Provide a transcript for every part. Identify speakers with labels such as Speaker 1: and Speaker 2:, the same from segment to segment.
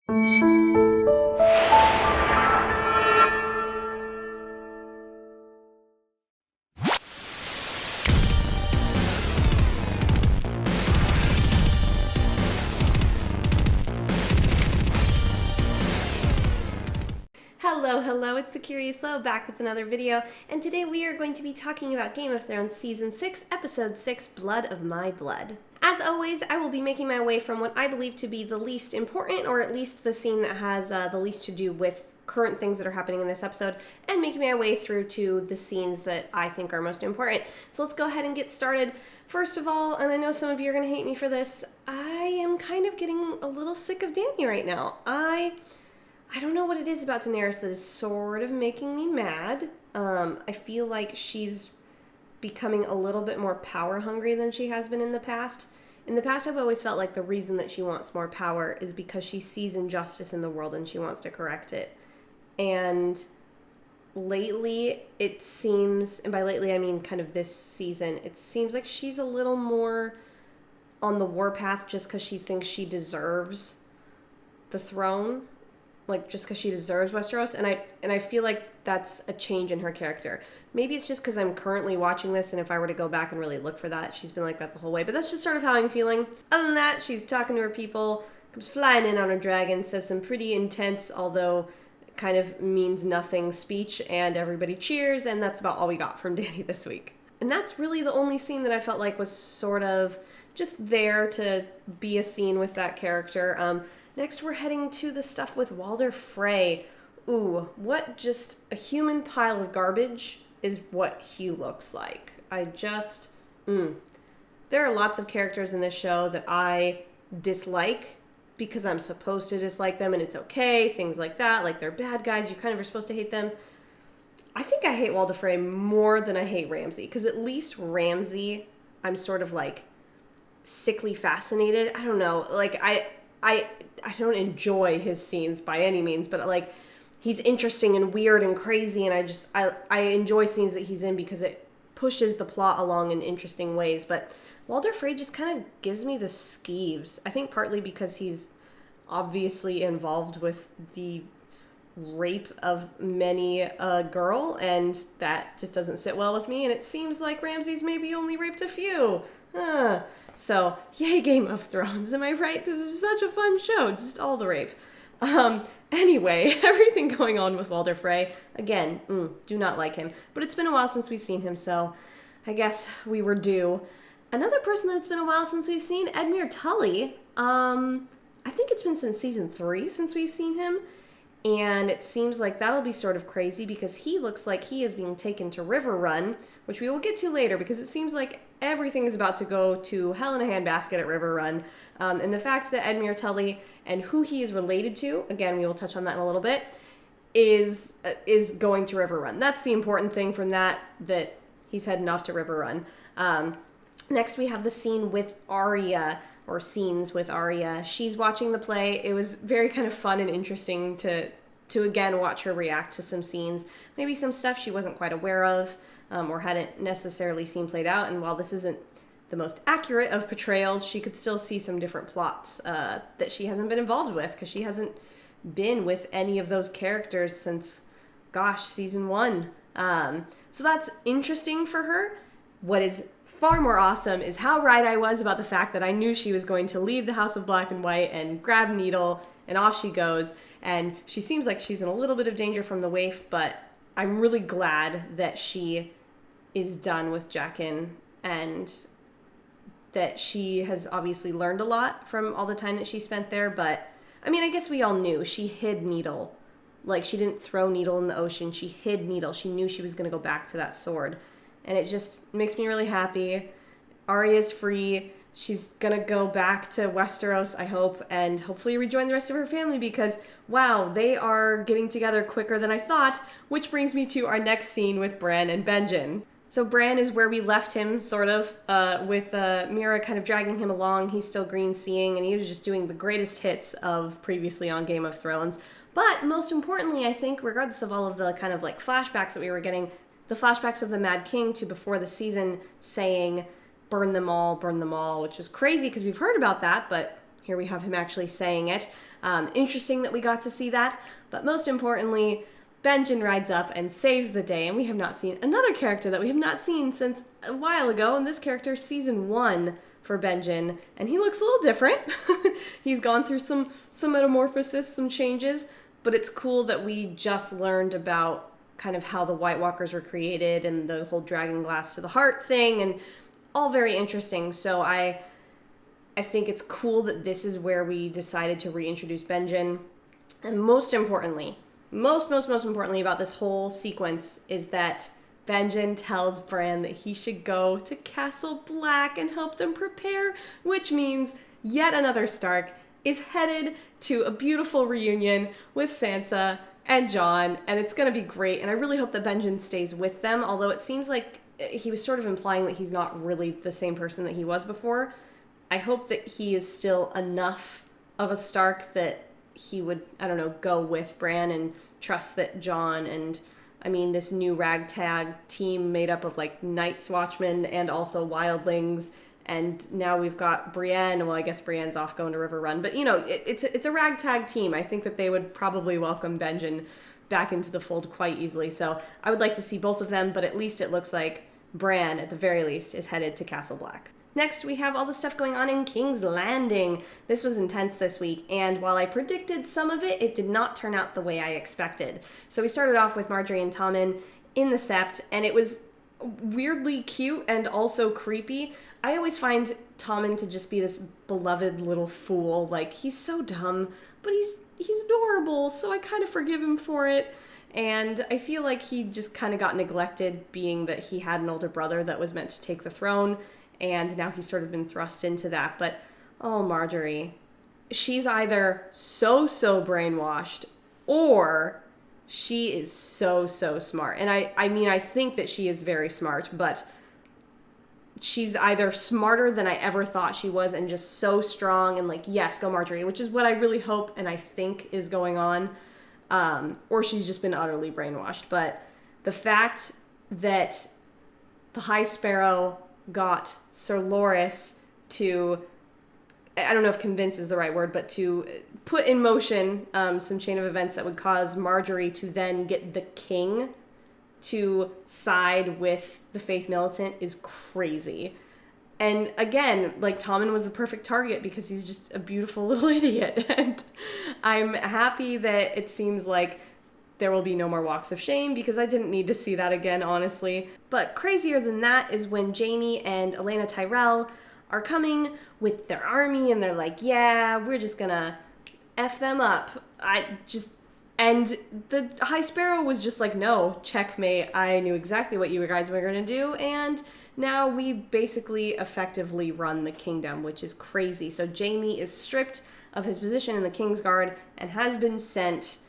Speaker 1: Hello, it's the Curious Low back with another video, and today we are going to be talking about Game of Thrones Season 6, Episode 6, Blood of My Blood. As always, I will be making my way from what I believe to be the least important, or at least the scene that has the least to do with current things that are happening in this episode, and making my way through to the scenes that I think are most important. So let's go ahead and get started. First of all, and I know some of you are going to hate me for this, I am kind of getting a little sick of Dany right now. I don't know what it is about Daenerys that is sort of making me mad. I feel like she's becoming a little bit more power hungry than she has been in the past. In the past, I've always felt like the reason that she wants more power is because she sees injustice in the world and she wants to correct it. And lately, it seems, and by lately I mean kind of this season, it seems like she's a little more on the warpath just because she thinks she deserves the throne. Like, just because she deserves Westeros, and I feel like that's a change in her character. Maybe it's just because I'm currently watching this, and if I were to go back and really look for that, she's been like that the whole way, but that's just sort of how I'm feeling. Other than that, she's talking to her people, comes flying in on a dragon, says some pretty intense, although kind of means nothing speech, and everybody cheers, and that's about all we got from Dany this week. And that's really the only scene that I felt like was sort of just there to be a scene with that character. Next, we're heading to the stuff with Walder Frey. Ooh, what just a human pile of garbage is what he looks like. There are lots of characters in this show that I dislike because I'm supposed to dislike them and it's okay, things like that, like they're bad guys, you kind of are supposed to hate them. I think I hate Walder Frey more than I hate Ramsay, because at least Ramsay, I'm sort of like sickly fascinated. I don't know, like I don't enjoy his scenes by any means, but like he's interesting and weird and crazy, and I enjoy scenes that he's in because it pushes the plot along in interesting ways. But Walder Frey just kind of gives me the skeeves. I think partly because he's obviously involved with the rape of many a girl, and that just doesn't sit well with me, and it seems like Ramsay's maybe only raped a few. So, yay Game of Thrones, am I right? This is such a fun show, just all the rape. Anyway, everything going on with Walder Frey, again, do not like him. But it's been a while since we've seen him, so I guess we were due. Another person that it's been a while since we've seen, Edmure Tully. I think it's been since season 3 since we've seen him. And it seems like that'll be sort of crazy because he looks like he is being taken to Riverrun, which we will get to later because it seems like everything is about to go to hell in a handbasket at Riverrun. And the fact that Edmure Tully and who he is related to, again, we will touch on that in a little bit, is going to Riverrun. That's the important thing from that he's heading off to Riverrun. Next, we have the scene with Arya, or scenes with Arya. She's watching the play. It was very kind of fun and interesting to again watch her react to some scenes, maybe some stuff she wasn't quite aware of or hadn't necessarily seen played out. And while this isn't the most accurate of portrayals, she could still see some different plots that she hasn't been involved with because she hasn't been with any of those characters since, season 1. So that's interesting for her. What is far more awesome is how right I was about the fact that I knew she was going to leave the House of Black and White and grab Needle, and off she goes. And she seems like she's in a little bit of danger from the waif, but I'm really glad that she is done with Jaqen and that she has obviously learned a lot from all the time that she spent there. But I mean, I guess we all knew she hid Needle. Like, she didn't throw Needle in the ocean. She hid Needle. She knew she was going to go back to that sword. And it just makes me really happy. Arya's free. She's going to go back to Westeros, I hope, and hopefully rejoin the rest of her family because, wow, they are getting together quicker than I thought, which brings me to our next scene with Bran and Benjen. So Bran is where we left him, sort of, with Mira kind of dragging him along. He's still green seeing, and he was just doing the greatest hits of previously on Game of Thrones. But most importantly, I think, regardless of all of the kind of like flashbacks that we were getting, the flashbacks of the Mad King to before the season saying, burn them all, which is crazy because we've heard about that, but here we have him actually saying it. Interesting that we got to see that, but most importantly, Benjen rides up and saves the day, and we have not seen another character that we have not seen since a while ago, and this character is season 1 for Benjen, and he looks a little different. He's gone through some metamorphosis, some changes, but it's cool that we just learned about kind of how the White Walkers were created and the whole dragon glass to the heart thing, and all very interesting. So I think it's cool that this is where we decided to reintroduce Benjen. And most importantly, most importantly about this whole sequence is that Benjen tells Bran that he should go to Castle Black and help them prepare, which means yet another Stark is headed to a beautiful reunion with Sansa and Jon, and it's going to be great. And I really hope that Benjen stays with them, although it seems like he was sort of implying that he's not really the same person that he was before. I hope that he is still enough of a Stark that he would, I don't know, go with Bran and trust that Jon and, I mean, this new ragtag team made up of like Night's Watchmen and also Wildlings, and now we've got Brienne. Well, I guess Brienne's off going to River Run, but you know, it's a ragtag team. I think that they would probably welcome Benjen back into the fold quite easily. So I would like to see both of them, but at least it looks like Bran, at the very least, is headed to Castle Black. Next, we have all the stuff going on in King's Landing. This was intense this week, and while I predicted some of it, it did not turn out the way I expected. So we started off with Margaery and Tommen in the Sept, and it was weirdly cute and also creepy. I always find Tommen to just be this beloved little fool. Like, he's so dumb, but he's adorable, so I kind of forgive him for it. And I feel like he just kind of got neglected, being that he had an older brother that was meant to take the throne, and now he's sort of been thrust into that. But, oh, Margaery, she's either so brainwashed, or she is so smart. And I mean, I think that she is very smart, but she's either smarter than I ever thought she was and just so strong and like, yes, go Margaery, which is what I really hope and I think is going on. Or she's just been utterly brainwashed. But the fact that the High Sparrow got Sir Loras to, I don't know if convince is the right word, but to put in motion some chain of events that would cause Margaery to then get the king to side with the Faith Militant is crazy. And again, like, Tommen was the perfect target because he's just a beautiful little idiot. And I'm happy that it seems like there will be no more walks of shame, because I didn't need to see that again, honestly. But crazier than that is when Jaime and Elena Tyrell are coming with their army, and they're like, yeah, we're just gonna F them up. And the High Sparrow was just like, no, checkmate. I knew exactly what you guys were gonna do, and now we basically effectively run the kingdom, which is crazy. So Jaime is stripped of his position in the Kingsguard and has been sent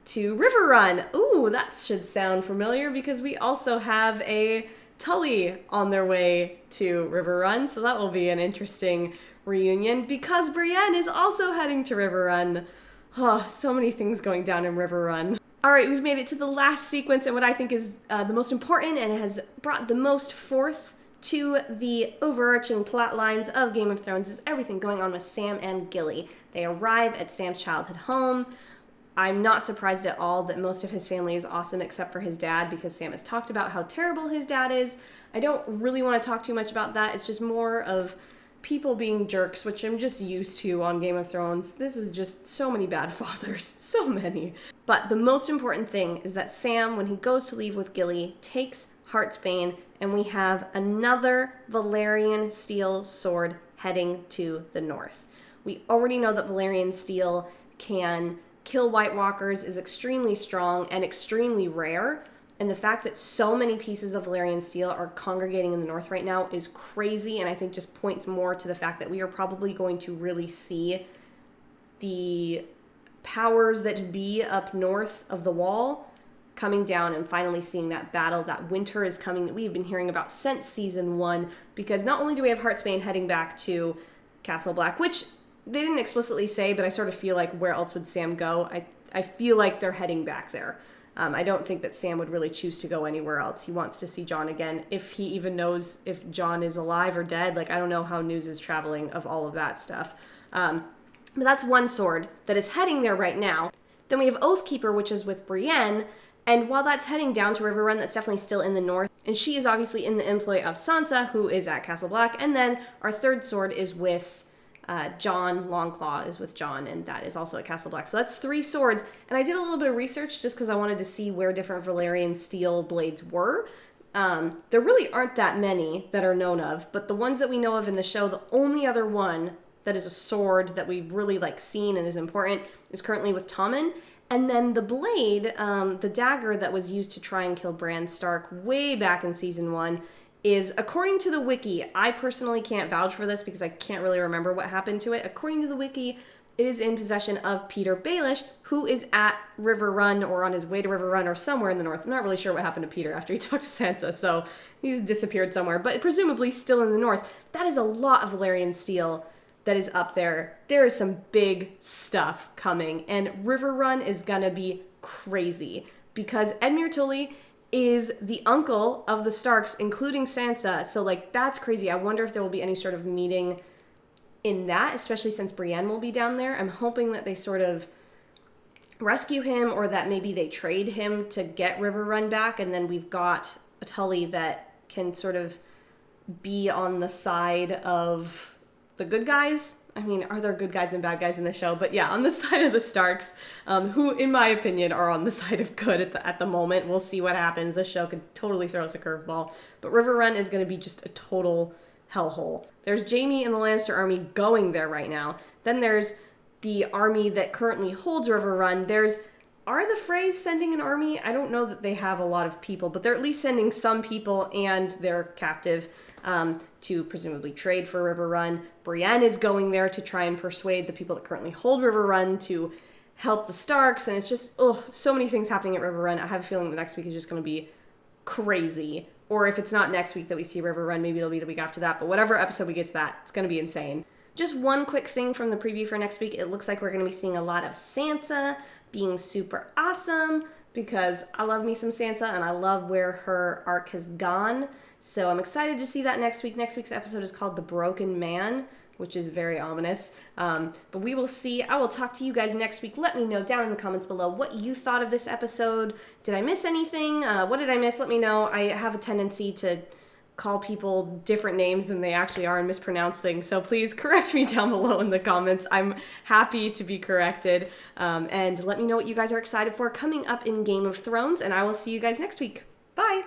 Speaker 1: to River Run. Ooh, that should sound familiar, because we also have a Tully on their way to River Run, so that will be an interesting reunion, because Brienne is also heading to River Run. Oh, so many things going down in River Run. All right, we've made it to the last sequence, and what I think is the most important and has brought the most forth to the overarching plot lines of Game of Thrones is everything going on with Sam and Gilly. They arrive at Sam's childhood home. I'm not surprised at all that most of his family is awesome except for his dad, because Sam has talked about how terrible his dad is. I don't really want to talk too much about that. It's just more of people being jerks, which I'm just used to on Game of Thrones. This is just so many bad fathers. So many. But the most important thing is that Sam, when he goes to leave with Gilly, takes Heartsbane, and we have another Valyrian steel sword heading to the north. We already know that Valyrian steel can kill White Walkers, is extremely strong and extremely rare, and the fact that so many pieces of Valyrian steel are congregating in the north right now is crazy, and I think just points more to the fact that we are probably going to really see the powers that be up north of the wall coming down and finally seeing that battle. That winter is coming that we've been hearing about since season 1, because not only do we have Heartsbane heading back to Castle Black, which they didn't explicitly say, but I sort of feel like where else would Sam go? I feel like they're heading back there. I don't think that Sam would really choose to go anywhere else. He wants to see Jon again, if he even knows if Jon is alive or dead. Like, I don't know how news is traveling of all of that stuff. But that's one sword that is heading there right now. Then we have Oathkeeper, which is with Brienne, and while that's heading down to Riverrun, that's definitely still in the north. And she is obviously in the employ of Sansa, who is at Castle Black. And then our third sword is with Jon. Longclaw is with Jon, and that is also at Castle Black. So that's 3 swords. And I did a little bit of research just because I wanted to see where different Valyrian steel blades were. There really aren't that many that are known of, but the ones that we know of in the show, the only other one that is a sword that we've really seen and is important is currently with Tommen. And then the blade, the dagger that was used to try and kill Bran Stark way back in season 1 is, according to the wiki, I personally can't vouch for this because I can't really remember what happened to it. According to the wiki, it is in possession of Peter Baelish, who is at Riverrun or on his way to Riverrun or somewhere in the north. I'm not really sure what happened to Peter after he talked to Sansa, so he's disappeared somewhere, but presumably still in the north. That is a lot of Valyrian steel that is up there. There is some big stuff coming, and Riverrun is gonna be crazy because Edmure Tully is the uncle of the Starks, including Sansa. So that's crazy. I wonder if there will be any sort of meeting in that, especially since Brienne will be down there. I'm hoping that they sort of rescue him, or that maybe they trade him to get Riverrun back, and then we've got a Tully that can sort of be on the side of the good guys. I mean, are there good guys and bad guys in the show? But yeah, on the side of the Starks, who, in my opinion, are on the side of good at the moment. We'll see what happens. This show could totally throw us a curveball. But Riverrun is going to be just a total hellhole. There's Jaime and the Lannister army going there right now. Then there's the army that currently holds Riverrun. Are the Freys sending an army? I don't know that they have a lot of people, but they're at least sending some people and their captive to presumably trade for Riverrun. Brienne is going there to try and persuade the people that currently hold Riverrun to help the Starks, and it's just, so many things happening at Riverrun. I have a feeling the next week is just going to be crazy. Or if it's not next week that we see Riverrun, maybe it'll be the week after that. But whatever episode we get to that, it's going to be insane. Just one quick thing from the preview for next week. It looks like we're going to be seeing a lot of Sansa being super awesome, because I love me some Sansa and I love where her arc has gone. So I'm excited to see that next week. Next week's episode is called The Broken Man, which is very ominous. But we will see. I will talk to you guys next week. Let me know down in the comments below what you thought of this episode. Did I miss anything? What did I miss? Let me know. I have a tendency to call people different names than they actually are and mispronounce things. So please correct me down below in the comments. I'm happy to be corrected. And let me know what you guys are excited for coming up in Game of Thrones. And I will see you guys next week. Bye!